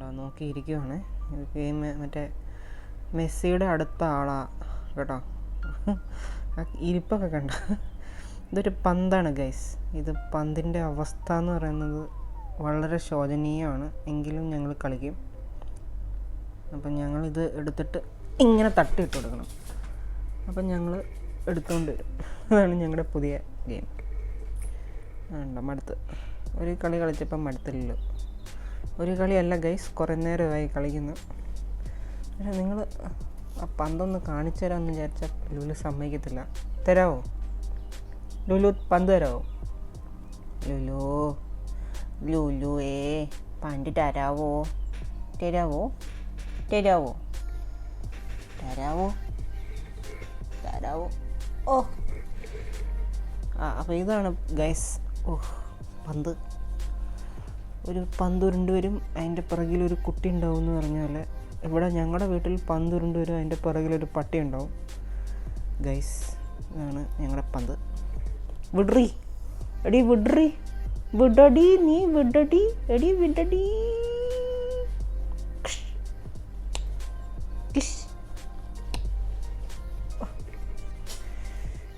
കണ്ടോ നോക്കിയിരിക്കുവാണ്. ഗെയിം മറ്റേ മെസ്സിയുടെ അടുത്ത ആളാ കേട്ടോ. ഇരിപ്പൊക്കെ കണ്ടോ. ഇതൊരു പന്താണ് ഗൈസ്. ഇത് പന്തിൻ്റെ അവസ്ഥ എന്ന് പറയുന്നത് വളരെ ശോചനീയമാണ്. എങ്കിലും ഞങ്ങൾ കളിക്കും. അപ്പം ഞങ്ങളിത് എടുത്തിട്ട് ഇങ്ങനെ തട്ടിയിട്ട് കൊടുക്കണം. അപ്പം ഞങ്ങൾ എടുത്തുകൊണ്ട് വരും. അതാണ് ഞങ്ങളുടെ പുതിയ ഗെയിം. ഉണ്ടോ മടുത്ത്. ഒരു കളി കളിച്ചപ്പം മടുത്തില്ലല്ലോ. ഒരു കളിയല്ല ഗൈസ്, കുറേ നേരമായി കളിക്കുന്നു. പക്ഷേ നിങ്ങൾ ആ പന്തൊന്ന് കാണിച്ചു തരാമെന്ന് വിചാരിച്ചാൽ ലുലു സമ്മതിക്കത്തില്ല. തരാമോ ലുലു? പന്ത് തരാമോ ലുലു? ലുലുവേ പണ്ട് തരാവോ? തരാവോ തരാവോ തരാവോ തരാവോ? ഓ അപ്പോൾ ഇതാണ് ഗൈസ്. പന്ത് ഒരു പന്ത് ഉരുണ്ട് വരും, അതിൻ്റെ പിറകിലൊരു കുട്ടി ഉണ്ടാവും എന്ന് പറഞ്ഞാൽ ഇവിടെ ഞങ്ങളുടെ വീട്ടിൽ പന്ത് ഉരുണ്ട് വരും, അതിൻ്റെ പിറകിലൊരു പട്ടി ഉണ്ടാവും ഗൈസ്. ഇതാണ് ഞങ്ങളുടെ പന്ത്. വിഡ്രി എടി വിഡ്രി വിടടി നീ വിടടി എടി വിടടി.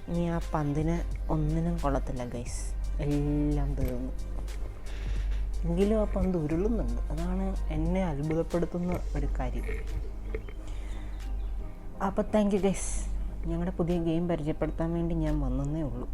ഇനി ആ പന്തിന് ഒന്നിനും കൊള്ളത്തില്ല ഗൈസ്, എല്ലാം തീർന്നു. എങ്കിലും ആ പന്ത് ഉരുളുന്നുണ്ട്. അതാണ് എന്നെ അത്ഭുതപ്പെടുത്തുന്ന ഒരു കാര്യം. അപ്പോൾ താങ്ക് യു ഗൈസ്. ഞങ്ങളുടെ പുതിയ ഗെയിം പരിചയപ്പെടുത്താൻ വേണ്ടി ഞാൻ വന്നേ ഉള്ളൂ.